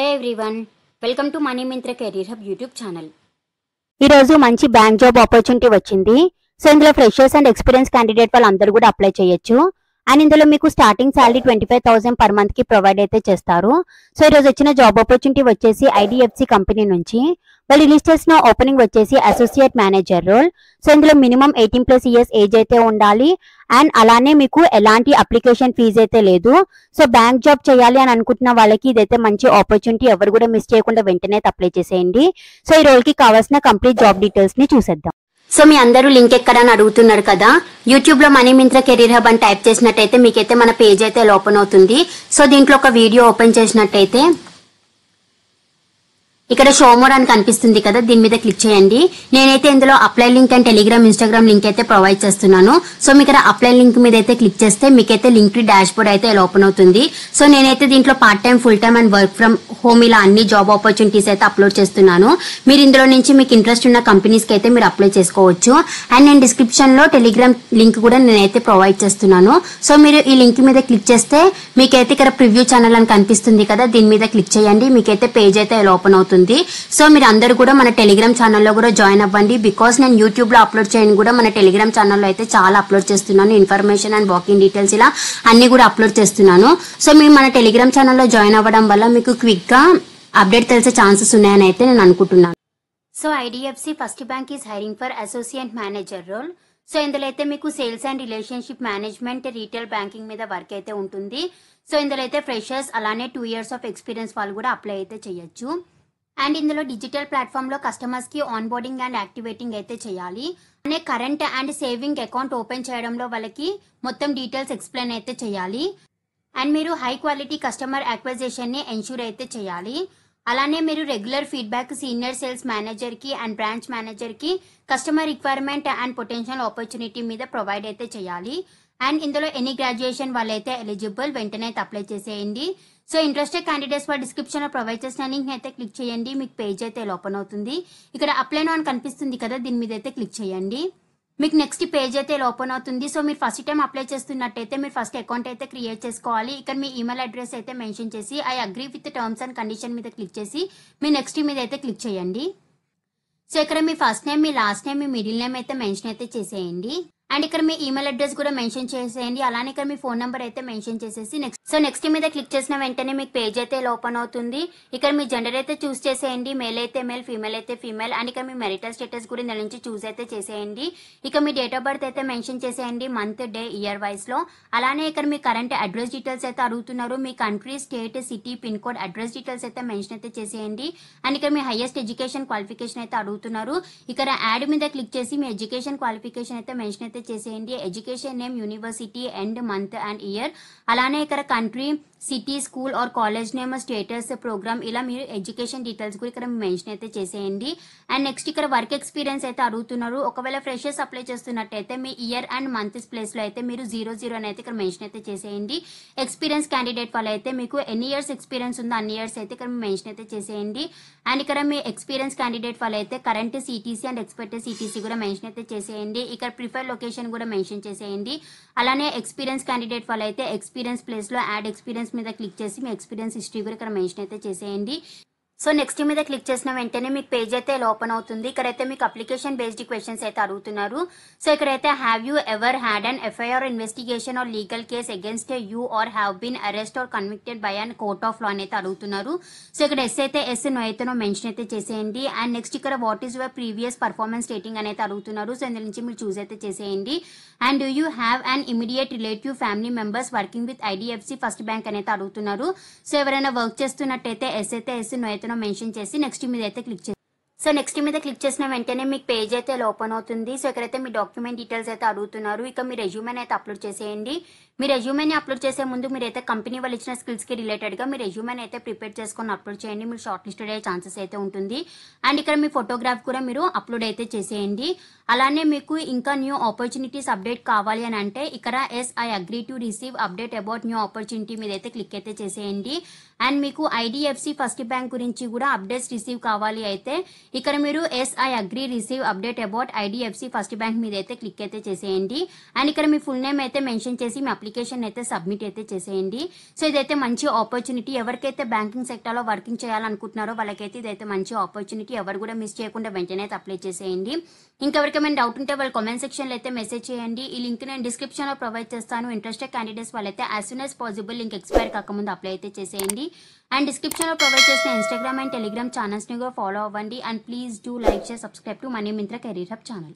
Hello everyone, welcome to money Myntra career hub YouTube channel. ఈ రోజు మంచి బ్యాంక్ జాబ్ ఆపర్చునిటీ వచ్చింది. సో ఇందులో ఫ్రెషర్స్ అండ్ ఎక్స్పీరియన్స్ క్యాండిడేట్ వాళ్ళందరూ కూడా అప్లై చేయొచ్చు. అండ్ ఇందులో మీకు స్టార్టింగ్ సాలరీ 25,000 పర్ మంత్ కి ప్రొవైడ్ అయితే చేస్తారు. సో ఈ రోజు వచ్చిన జాబ్ ఆపర్చునిటీ వచ్చేసి ఐడిఎఫ్సి కంపెనీ నుంచి. వాళ్ళు రిలీజ్ చేసిన ఓపెనింగ్ వచ్చేసి అసోసియేట్ మేనేజర్ రోల్. సో ఇందులో మినిమం 18+ ఇయర్స్ ఏజ్ అయితే ఉండాలి. అండ్ అలానే మీకు ఎలాంటి అప్లికేషన్ ఫీజు అయితే లేదు. సో బ్యాంక్ జాబ్ చేయాలి అని అనుకుంటున్న వాళ్ళకి ఇదైతే మంచి ఆపర్చునిటీ. ఎవరు కూడా మిస్ చేయకుండా వెంటనే అప్లై చేసేయండి. సో ఈ రోల్ కి కావాల్సిన కంప్లీట్ జాబ్ డీటెయిల్స్ ని చూసేద్దాం. సో మీ అందరూ లింక్ ఎక్కడ అని అడుగుతున్నారు కదా. యూట్యూబ్ లో మనీ మింత్ర కెరీర్ హబ్ అని టైప్ చేసినట్టయితే మీకైతే మన పేజ్ అయితే ఓపెన్ అవుతుంది. సో దీంట్లో ఒక వీడియో ఓపెన్ చేసినట్టయితే ఇక్కడ షో మోర్ అని కనిపిస్తుంది కదా, దీని మీద క్లిక్ చేయండి. నేనైతే ఇందులో apply link and Telegram Instagram link అయితే ప్రొవైడ్ చేస్తున్నాను. సో మీకు ఇక్కడ అప్లై లింక్ మీద అయితే క్లిక్ చేస్తే మీకైతే లింక్ డాష్ బోర్డ్ అయితే ఓపెన్ అవుతుంది. సో నేనైతే దీంట్లో part time, full time and work from home ఇలా అన్ని జాబ్ ఆపర్చునిటీస్ అయితే అప్లోడ్ చేస్తున్నాను. మీరు ఇందులో నుంచి మీకు ఇంట్రెస్ట్ ఉన్న కంపెనీస్ కి అయితే మీరు అప్లై చేసుకోవచ్చు. అండ్ నేను డిస్క్రిప్షన్ లో టెలిగ్రామ్ లింక్ కూడా నేనైతే ప్రొవైడ్ చేస్తున్నాను. సో మీరు ఈ లింక్ మీద క్లిక్ చేస్తే మీకైతే ఇక్కడ ప్రివ్యూ ఛానల్ అని కనిపిస్తుంది కదా, దీని మీద క్లిక్ చేయండి. మీకైతే పేజ్ అయితే ఓపెన్ అవుతుంది. సో మీరు అందరూ కూడా మన టెలిగ్రామ్ ఛానల్లో కూడా జాయిన్ అవ్వండి. బికాస్ నేను యూట్యూబ్ లో అప్లోడ్ చేయని కూడా మన టెలిగ్రామ్ ఛానల్లో అయితే చాలా అప్లోడ్ చేస్తున్నాను. ఇన్ఫర్మేషన్ అండ్ వాకింగ్ డీటెయిల్స్ ఇలా అన్ని కూడా అప్లోడ్ చేస్తున్నాను. సో మీరు మన టెలిగ్రామ్ ఛానల్లో జాయిన్ అవ్వడం వల్ల మీకు క్విక్ గా అప్డేట్ తెలిసే ఛాన్సెస్ ఉన్నాయని అయితే నేను అనుకుంటున్నాను. So IDFC First Bank is hiring for associate manager role. So ఇందులో అయితే మీకు sales and relationship management, retail banking మీద వర్క్ అయితే ఉంటుంది. సో ఇందులో అయితే ఫ్రెషర్స్ అలానే 2 years ఆఫ్ ఎక్స్పీరియన్స్ వాళ్ళు కూడా అప్లై అయితే చేయొచ్చు. అండ్ ఇందులో డిజిటల్ ప్లాట్ఫామ్ లో కస్టమర్స్ కి ఆన్ బోర్డింగ్ అండ్ యాక్టివేటింగ్ అయితే చేయాలి. అనే current and saving account open చేయడంలో వాళ్ళకి మొత్తం డీటెయిల్స్ ఎక్స్ప్లెయిన్ అయితే చేయాలి. అండ్ మీరు హై క్వాలిటీ కస్టమర్ అక్విజిషన్ ని ఎన్ష్యూర్ అయితే చేయాలి. అలానే మీరు regular feedback senior sales manager కి అండ్ బ్రాంచ్ మేనేజర్ కి customer requirement and potential opportunity మీద ప్రొవైడ్ అయితే చేయాలి. అండ్ ఇందులో ఎనీ గ్రాడ్యుయేషన్ వాళ్ళైతే ఎలిజిబుల్, వెంటనే అయితే అప్లై చేసేయండి. సో ఇంట్రెస్టెడ్ క్యాండిడేట్స్ వాళ్ళ డిస్క్రిప్షన్ లో ప్రొవైడ్ చేసిన లింక్ అయితే క్లిక్ చేయండి. మీకు పేజ్ అయితే ఓపెన్ అవుతుంది. ఇక్కడ అప్లై నౌ అని కనిపిస్తుంది కదా, దీని మీద అయితే క్లిక్ చేయండి. మీకు నెక్స్ట్ పేజ్ అయితే ఓపెన్ అవుతుంది. సో మీరు ఫస్ట్ టైం అప్లై చేస్తున్నట్టయితే మీరు ఫస్ట్ అకౌంట్ అయితే క్రియేట్ చేసుకోవాలి. ఇక్కడ మీ ఈమెయిల్ అడ్రస్ అయితే మెన్షన్ చేసి I agree with terms and condition మీద క్లిక్ చేసి మీ నెక్స్ట్ మీద అయితే క్లిక్ చేయండి. సో ఇక్కడ మీ ఫస్ట్ నేమ్, మీ లాస్ట్ నేమ్, మీ మిడిల్ నేమ్ అయితే మెన్షన్ అయితే చేసేయండి. అండ్ ఇక్కడ మీ ఈమెయిల్ అడ్రస్ కూడా మెన్షన్ చేసేయండి. అలానే ఇక్కడ మీ ఫోన్ నెంబర్ అయితే మెన్షన్ చేసేసి నెక్స్ట్ మీద క్లిక్ చేసిన వెంటనే మీకు పేజ్ అయితే ఓపెన్ అవుతుంది. ఇక్కడ మీ జెండర్ అయితే చూస్ చేసేయండి. మేల్ అయితే మేల్, ఫీమేల్ అయితే ఫీమేల్. అండ్ ఇక్కడ మీ మెరిటల్ స్టేటస్ కూడా ఇందులో నుంచి చూస్ అయితే చేసేయండి. ఇక మీ డేట్ ఆఫ్ బర్త్ అయితే మెన్షన్ చేసేయండి, మంత్, డే, ఇయర్ వైస్ లో. అలానే ఇక్కడ మీ కరెంట్ అడ్రస్ డీటెయిల్స్ అయితే అడుగుతున్నారు. మీ country, state, city, pin code, address details అయితే మెన్షన్ అయితే చేసేయండి. అండ్ ఇక్కడ మీ హైయెస్ట్ ఎడ్యుకేషన్ క్వాలిఫికేషన్ అయితే అడుగుతున్నారు. ఇక్కడ యాడ్ మీద క్లిక్ చేసి మీ ఎడ్యుకేషన్ క్వాలిఫికేషన్ అయితే మెన్షన్ అయితే చేసేయండి. Education name, university, end, month and year. అలానే ఇక్కడ country, city, school or college name, status, programme ఇలా మీరు ఎడ్యుకేషన్ డీటెయిల్స్ కూడా ఇక్కడ మెన్షన్ అయితే చేసేయండి. అండ్ నెక్స్ట్ ఇక్కడ వర్క్ ఎక్స్పీరియన్స్ అయితే అడుగుతున్నారు. ఒకవేళ ఫ్రెషర్స్ అప్లై చేస్తున్నట్టయితే మీ ఇయర్ అండ్ మంత్ ప్లేస్ లో అయితే మీరు 00 అని అయితే ఇక్కడ మెన్షన్ అయితే చేసేయండి. ఎక్స్పీరియన్స్ క్యాండిడేట్ వాళ్ళు అయితే మీకు ఎన్ని ఇయర్స్ ఎక్స్పీరియన్స్ ఉందో అన్ని ఇయర్స్ అయితే ఇక్కడ మెన్షన్ అయితే చేసేయండి. అండ్ ఇక్కడ మీ ఎక్స్పీరియన్స్ క్యాండిడేట్ వాళ్ళు అయితే current CTC and expected CTC కూడా మెన్షన్ అయితే చేసేయండి. ఇక్కడ ప్రిఫర్ లొకేషన్ కూడా మెన్షన్ చేసేయండి. అలానే ఎక్స్పీరియన్స్ క్యాండిడేట్ వాళ్ళు అయితే ఎక్స్పీరియన్స్ ప్లేస్ లో యాడ్ ఎక్స్పీరియన్స్ మీద క్లిక్ చేసి మీ ఎక్స్పీరియన్స్ హిస్టరీ కూడా ఇక్కడ మెన్షన్ అయితే చేసేయండి. సో నెక్స్ట్ మీద క్లిక్ చేసిన వెంటనే మీకు పేజ్ అయితే ఓపెన్ అవుతుంది. ఇక్కడైతే మీకు అప్లికేషన్ బేస్డ్ క్వశ్చన్స్ అయితే అడుగుతున్నారు. సో ఇక్కడైతే have you ever had an FIR, investigation or legal case against you or have been arrest or convicted by an court of law అని అయితే అడుగుతున్నారు. సో ఇక్కడ ఎస్ అయితే ఎస్, నో అయితే no mention అయితే చేసేయండి. అండ్ నెక్స్ట్ ఇక్కడ what is your previous performance rating అని అయితే అడుగుతున్నారు. సో ఇందులో నుంచి మీరు చూస్ అయితే చేసేయండి. And do you have an immediate relative family members working with IDFC First bank అని అయితే అడుగుతున్నారు. సో ఎవరైనా వర్క్ చేస్తున్నట్టయితే ఎస్ అయితే ఎస్, నో అయితే నో మెన్షన్ చేసి నెక్స్ట్ మీద అయితే క్లిక్ చేసి సో నెక్స్ట్ మీద క్లిక్ చేసిన వెంటనే మీకు పేజ్ అయితే ఓపెన్ అవుతుంది. సో ఇక్కడైతే మీ డాక్యుమెంట్ డీటెయిల్స్ అయితే అడుగుతున్నారు. ఇక మీ రెజ్యూమెని అయితే అప్లోడ్ చేసేయండి. మీ రెజ్యూమెని అప్లోడ్ చేసే ముందు మీరైతే కంపెనీ వాళ్ళు ఇచ్చిన స్కిల్స్ కి రిలేటెడ్ గా మీ రెజ్యూమెని అయితే ప్రిపేర్ చేసుకొని అప్లోడ్ చేయండి. మీరు షార్ట్ లిస్టెడ్ అయ్యే ఛాన్సెస్ అయితే ఉంటుంది. అండ్ ఇక్కడ మీ ఫోటోగ్రాఫ్ కూడా మీరు అప్లోడ్ అయితే చేసేయండి. అలానే మీకు ఇంకా న్యూ ఆపర్చునిటీస్ అప్డేట్ కావాలి అని అంటే ఇక్కడ yes I agree to receive update about new opportunity మీద అయితే క్లిక్ అయితే చేసేయండి. అండ్ మీకు ఐడిఎఫ్సి ఫస్ట్ బ్యాంక్ గురించి కూడా అప్డేట్స్ రిసీవ్ కావాలి అయితే ఇక్కడ మీరు yes I agree receive update about IDFC First Bank మీద అయితే క్లిక్ అయితే చేసేయండి. అండ్ ఇక్కడ మీ ఫుల్ నేమ్ అయితే మెన్షన్ చేసి మీ అప్లికేషన్ అయితే సబ్మిట్ అయితే చేసేయండి. సో ఇదైతే మంచి ఆపర్చునిటీ. ఎవరికైతే బ్యాంకింగ్ సెక్టర్లో వర్కింగ్ చేయాలనుకుంటున్నారో వాళ్ళకైతే ఇదైతే మంచి ఆపర్చునిటీ. ఎవరు కూడా మిస్ చేయకుండా వెంటనే అయితే అప్లై చేసేయండి. ఇంకెవరికైనా డౌట్ ఉంటే వాళ్ళు కామెంట్ సెక్షన్లో అయితే మెసేజ్ చేయండి. ఈ లింక్ నేను డిస్క్రిప్షన్లో ప్రొవైడ్ చేస్తాను. ఇంట్రెస్టెడ్ క్యాండిడేట్స్ వాళ్ళైతే as soon as possible link expire కాకముందు అప్లై అయితే చేసేయండి. అండ్ డిస్క్రిప్షన్లో ప్రొవైడ్ చేసిన ఇన్స్టాగ్రామ్ అండ్ టెలిగ్రామ్ ఛానల్స్ని కూడా ఫాలో అవ్వండి. And please do like, share, subscribe to money Myntra career hub channel.